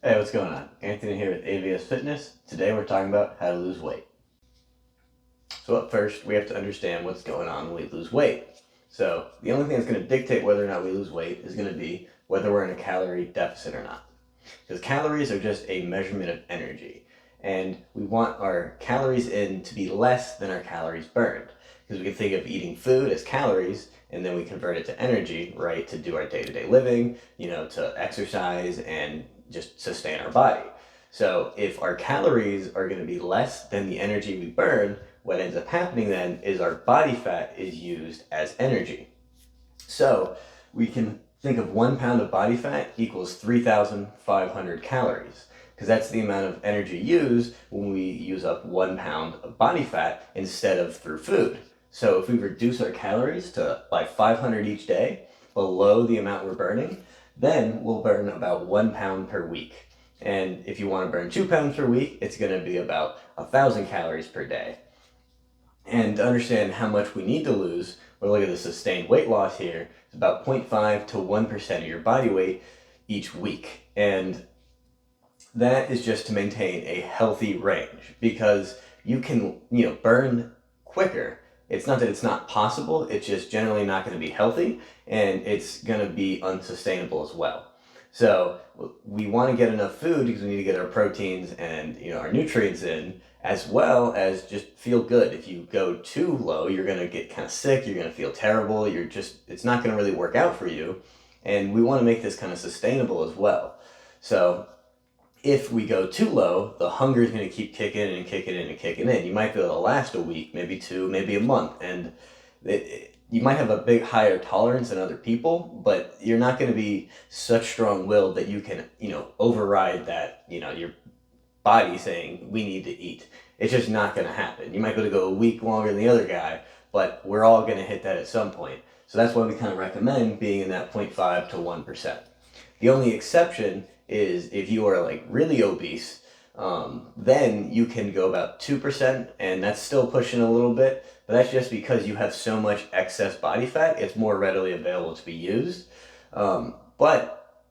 Hey, what's going on? Anthony here with AVS Fitness. Today we're talking about how to lose weight. So up first, we have to understand what's going on when we lose weight. So the only thing that's going to dictate whether or not we lose weight is going to be whether we're in a calorie deficit or not. Because calories are just a measurement of energy. And we want our calories in to be less than our calories burned. Because we can think of eating food as calories, and then we convert it to energy, right, to do our day-to-day living, to exercise and just sustain our body. So if our calories are going to be less than the energy we burn, what ends up happening then is our body fat is used as energy. So we can think of 1 pound of body fat equals 3,500 calories, because that's the amount of energy used when we use up 1 pound of body fat instead of through food. So if we reduce our calories to by 500 each day, below the amount we're burning, then we'll burn about 1 pound per week. And if you want to burn 2 pounds per week, it's going to be about 1,000 calories per day. And to understand how much we need to lose, we'll look at the sustained weight loss here. It's about 0.5 to 1% of your body weight each week. And that is just to maintain a healthy range, because you can, burn quicker. It's not that it's not possible, it's just generally not going to be healthy, and it's going to be unsustainable as well. So we want to get enough food because we need to get our proteins and our nutrients in, as well as just feel good. If you go too low, you're going to get kind of sick, you're going to feel terrible, it's not going to really work out for you. And we want to make this kind of sustainable as well. So if we go too low, the hunger is going to keep kicking in and kicking in and kicking in. You might be able to last a week, maybe two, maybe a month, and you might have a big higher tolerance than other people, but you're not going to be such strong-willed that you can, override that, your body saying we need to eat. It's just not going to happen. You might be able to go a week longer than the other guy, but we're all going to hit that at some point. So that's why we kind of recommend being in that 0.5 to 1%. The only exception is if you are like really obese, then you can go about 2%, and that's still pushing a little bit, but that's just because you have so much excess body fat, it's more readily available to be used. But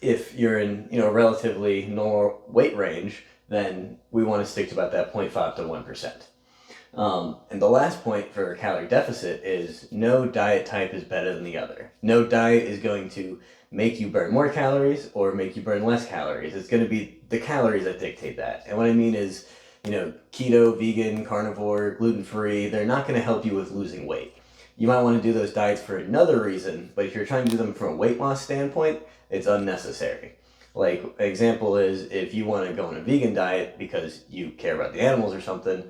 if you're in a relatively normal weight range, then we want to stick to about that 0.5 to 1%. And the last point for a calorie deficit is no diet type is better than the other. No diet is going to make you burn more calories or make you burn less calories. It's going to be the calories that dictate that. And what I mean is, keto, vegan, carnivore, gluten-free, they're not going to help you with losing weight. You might want to do those diets for another reason, but if you're trying to do them from a weight loss standpoint, it's unnecessary. Like, an example is if you want to go on a vegan diet because you care about the animals or something,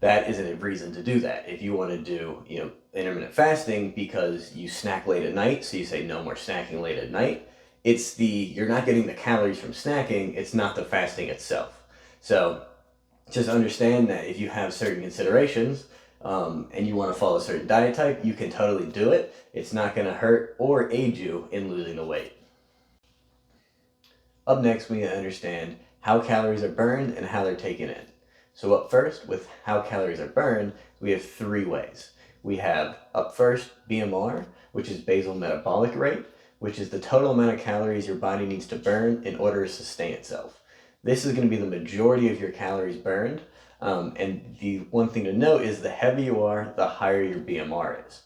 that isn't a reason to do that. If you want to do, intermittent fasting because you snack late at night, so you say no more snacking late at night, you're not getting the calories from snacking, it's not the fasting itself. So just understand that if you have certain considerations, and you want to follow a certain diet type, you can totally do it. It's not going to hurt or aid you in losing the weight. Up next, we need to understand how calories are burned and how they're taken in. So up first, with how calories are burned, we have three ways. We have up first BMR, which is basal metabolic rate, which is the total amount of calories your body needs to burn in order to sustain itself. This is going to be the majority of your calories burned. And the one thing to note is the heavier you are, the higher your BMR is.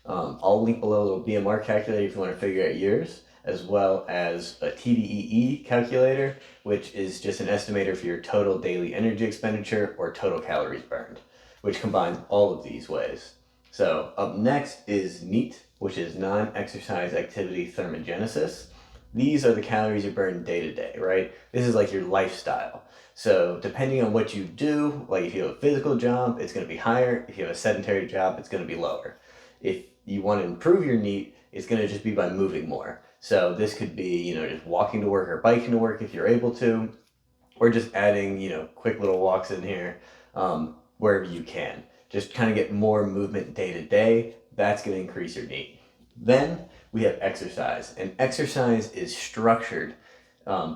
I'll link below a little BMR calculator if you want to figure out yours, as well as a TDEE calculator, which is just an estimator for your total daily energy expenditure or total calories burned, which combines all of these ways. So up next is NEAT, which is non-exercise activity thermogenesis. These are the calories you burn day to day, right? This is like your lifestyle. So depending on what you do, like if you have a physical job, it's going to be higher. If you have a sedentary job, it's going to be lower. If you want to improve your NEAT, it's going to just be by moving more. So this could be, just walking to work or biking to work if you're able to, or just adding, quick little walks in here wherever you can. Just kind of get more movement day to day. That's going to increase your NEAT. Then we have exercise, and exercise is structured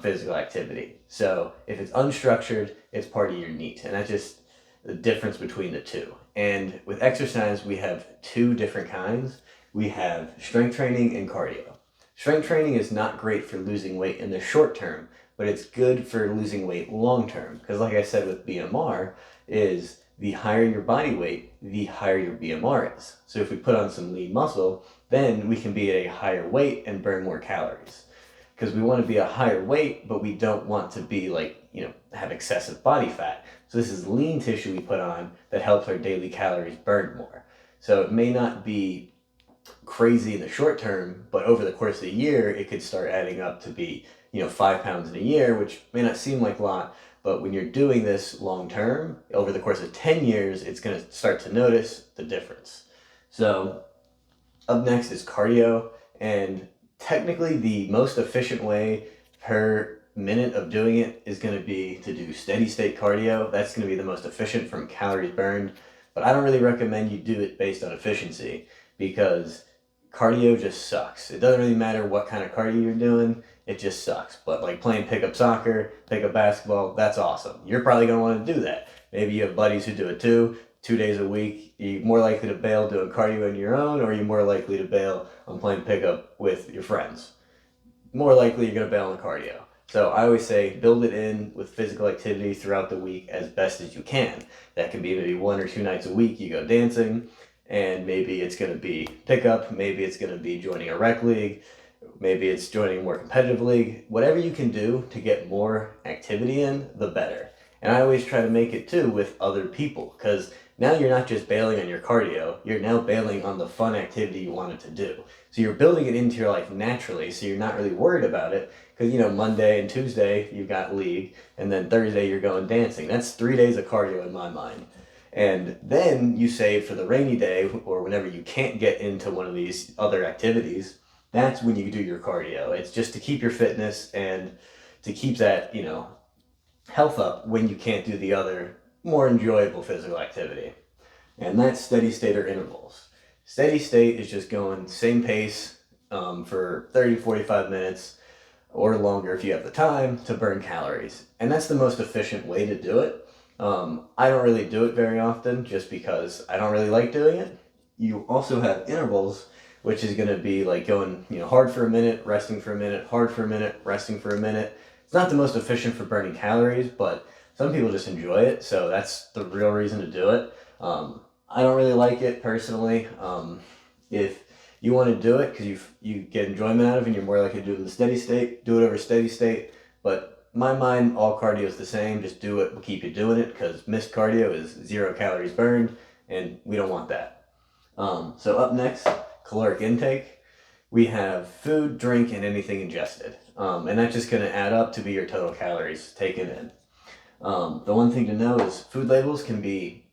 physical activity. So if it's unstructured, it's part of your NEAT, and that's just the difference between the two. And with exercise, we have two different kinds. We have strength training and cardio. Strength training is not great for losing weight in the short term, but it's good for losing weight long term. Because like I said with BMR, is the higher your body weight, the higher your BMR is. So if we put on some lean muscle, then we can be at a higher weight and burn more calories. Because we want to be a higher weight, but we don't want to be have excessive body fat. So this is lean tissue we put on that helps our daily calories burn more. So it may not be crazy in the short term, but over the course of the year, it could start adding up to be, 5 pounds in a year, which may not seem like a lot, but when you're doing this long term, over the course of 10 years, it's going to start to notice the difference. So up next is cardio, and technically the most efficient way per minute of doing it is going to be to do steady state cardio. That's going to be the most efficient from calories burned, but I don't really recommend you do it based on efficiency because cardio just sucks. It doesn't really matter what kind of cardio you're doing, it just sucks. But like playing pickup soccer, pickup basketball, that's awesome. You're probably going to want to do that. Maybe you have buddies who do it too. 2 days a week, you're more likely to bail doing cardio on your own, or you're more likely to bail on playing pickup with your friends. More likely you're going to bail on cardio. So I always say build it in with physical activity throughout the week as best as you can. That can be maybe 1 or 2 nights a week you go dancing, and maybe it's going to be pickup, maybe it's going to be joining a rec league, maybe it's joining a more competitive league. Whatever you can do to get more activity in, the better. And I always try to make it too with other people, because now you're not just bailing on your cardio, you're now bailing on the fun activity you wanted to do. So you're building it into your life naturally, so you're not really worried about it, because Monday and Tuesday you've got league, and then Thursday you're going dancing. That's 3 days of cardio in my mind. And then you save for the rainy day, or whenever you can't get into one of these other activities, that's when you do your cardio. It's just to keep your fitness and to keep that, health up when you can't do the other more enjoyable physical activity. And that's steady state or intervals. Steady state is just going same pace for 30, 45 minutes or longer if you have the time to burn calories. And that's the most efficient way to do it. I don't really do it very often just because I don't really like doing it. You also have intervals, which is going to be like going hard for a minute, resting for a minute, hard for a minute, resting for a minute. It's not the most efficient for burning calories, but some people just enjoy it, so that's the real reason to do it. I don't really like it personally. If you want to do it because you get enjoyment out of it and you're more likely to do it in the steady state, do it over steady state. But in my mind, all cardio is the same. Just do it, we'll keep you doing it, because missed cardio is 0 calories burned, and we don't want that. So up next, caloric intake. We have food, drink, and anything ingested. And that's just going to add up to be your total calories taken in. The one thing to know is food labels can be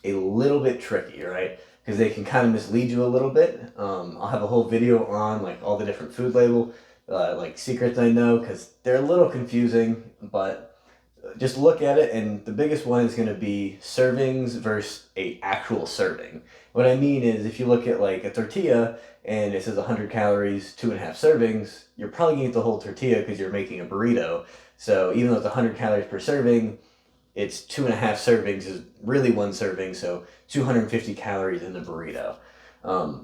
a little bit tricky, right? Because they can kind of mislead you a little bit. I'll have a whole video on like all the different food label like secrets I know, because they're a little confusing, but just look at it, and the biggest one is going to be servings versus a actual serving. What I mean is, if you look at like a tortilla and it says 100 calories, 2.5 servings, you're probably going to eat the whole tortilla because you're making a burrito. So even though it's 100 calories per serving, it's 2.5 servings is really 1 serving, so 250 calories in the burrito.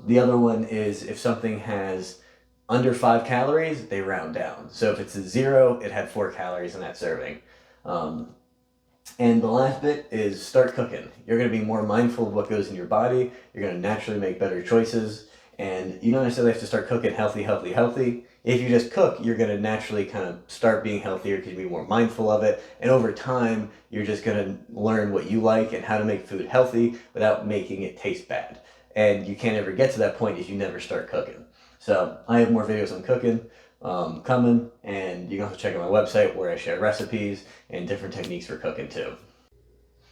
The other one is if something has under 5 calories, they round down. So if it's a 0, it had 4 calories in that serving. And the last bit is start cooking. You're going to be more mindful of what goes in your body. You're going to naturally make better choices. And you don't necessarily have to start cooking healthy. If you just cook, you're going to naturally kind of start being healthier because you'll be more mindful of it. And over time, you're just going to learn what you like and how to make food healthy without making it taste bad. And you can't ever get to that point if you never start cooking. So I have more videos on cooking coming, and you can also check out my website where I share recipes and different techniques for cooking too.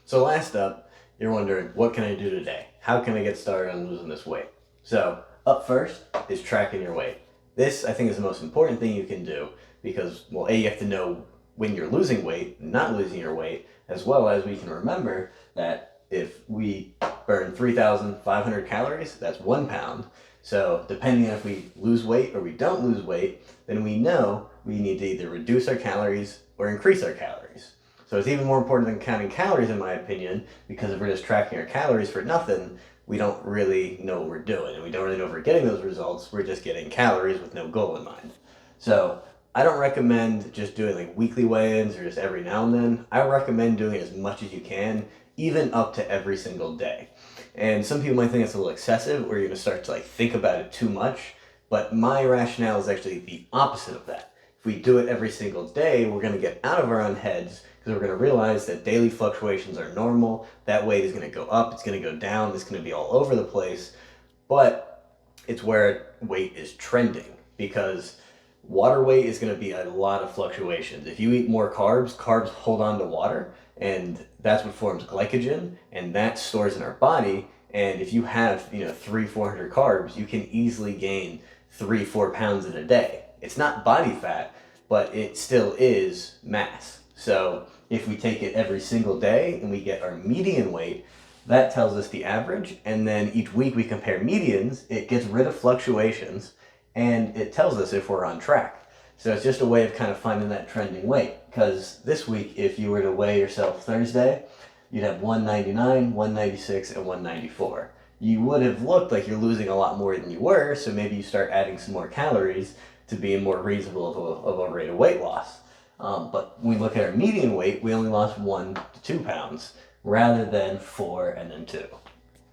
So last up, you're wondering, what can I do today? How can I get started on losing this weight? So up first is tracking your weight. This, I think, is the most important thing you can do because, well, A, you have to know when you're losing weight, not losing your weight, as well as we can remember that if we burn 3,500 calories, that's 1 pound. So depending on if we lose weight or we don't lose weight, then we know we need to either reduce our calories or increase our calories. So it's even more important than counting calories, in my opinion, because if we're just tracking our calories for nothing, we don't really know what we're doing, and we don't really know if we're getting those results. We're just getting calories with no goal in mind. So I don't recommend just doing like weekly weigh-ins or just every now and then. I recommend doing as much as you can, even up to every single day. And some people might think it's a little excessive, or you're gonna start to like think about it too much. But my rationale is actually the opposite of that. If we do it every single day, we're gonna get out of our own heads because we're gonna realize that daily fluctuations are normal. That weight is gonna go up, it's gonna go down, it's gonna be all over the place. But it's where weight is trending, because water weight is going to be a lot of fluctuations. If you eat more carbs, carbs hold on to water, and that's what forms glycogen, and that stores in our body. And if you have 300-400 carbs, you can easily gain 3-4 pounds in a day. It's not body fat, but it still is mass. So if we take it every single day and we get our median weight, that tells us the average, and then each week we compare medians. It gets rid of fluctuations, and it tells us if we're on track. So it's just a way of kind of finding that trending weight. Because this week, if you were to weigh yourself Thursday, you'd have 199, 196, and 194. You would have looked like you're losing a lot more than you were, so maybe you start adding some more calories to be more reasonable of a rate of weight loss. But when we look at our median weight, we only lost 1 to 2 pounds rather than 4 and then 2.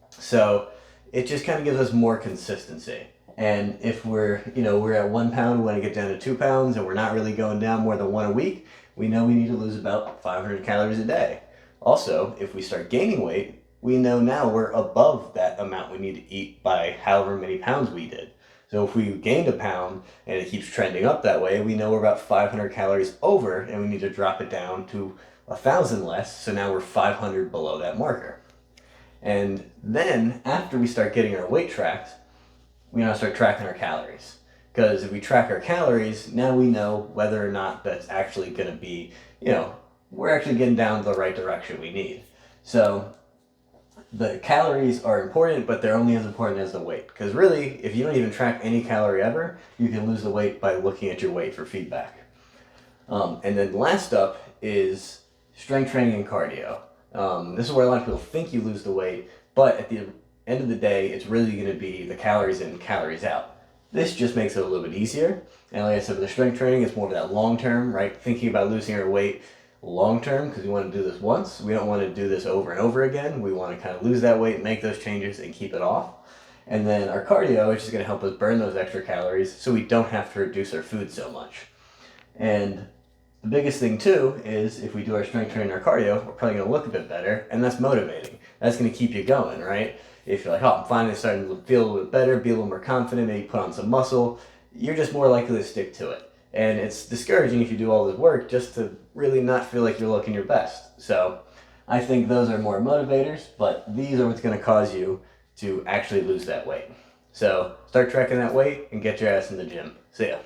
So it just kind of gives us more consistency. And if we're at 1 pound, we want to get down to 2 pounds, and we're not really going down more than 1 a week, we know we need to lose about 500 calories a day. Also, if we start gaining weight, we know now we're above that amount we need to eat by however many pounds we did. So if we gained a pound and it keeps trending up that way, we know we're about 500 calories over, and we need to drop it down to 1,000 less, so now we're 500 below that marker. And then after we start getting our weight tracked, we now start tracking our calories. Because if we track our calories, now we know whether or not that's actually going to be, we're actually getting down the right direction we need. So the calories are important, but they're only as important as the weight. Because really, if you don't even track any calorie ever, you can lose the weight by looking at your weight for feedback. And then last up is strength training and cardio. This is where a lot of people think you lose the weight, but at the end of the day, it's really going to be the calories in, calories out. This just makes it a little bit easier. And like I said, with the strength training, it's more of that long term, right? Thinking about losing our weight long term, because we want to do this once. We don't want to do this over and over again. We want to kind of lose that weight, make those changes, and keep it off. And then our cardio is just going to help us burn those extra calories so we don't have to reduce our food so much. And the biggest thing too is if we do our strength training and our cardio, we're probably going to look a bit better, and that's motivating. That's going to keep you going, right? If you're like, oh, I'm finally starting to feel a little bit better, be a little more confident, maybe put on some muscle, you're just more likely to stick to it. And it's discouraging if you do all this work just to really not feel like you're looking your best. So I think those are more motivators, but these are what's going to cause you to actually lose that weight. So start tracking that weight and get your ass in the gym. See ya.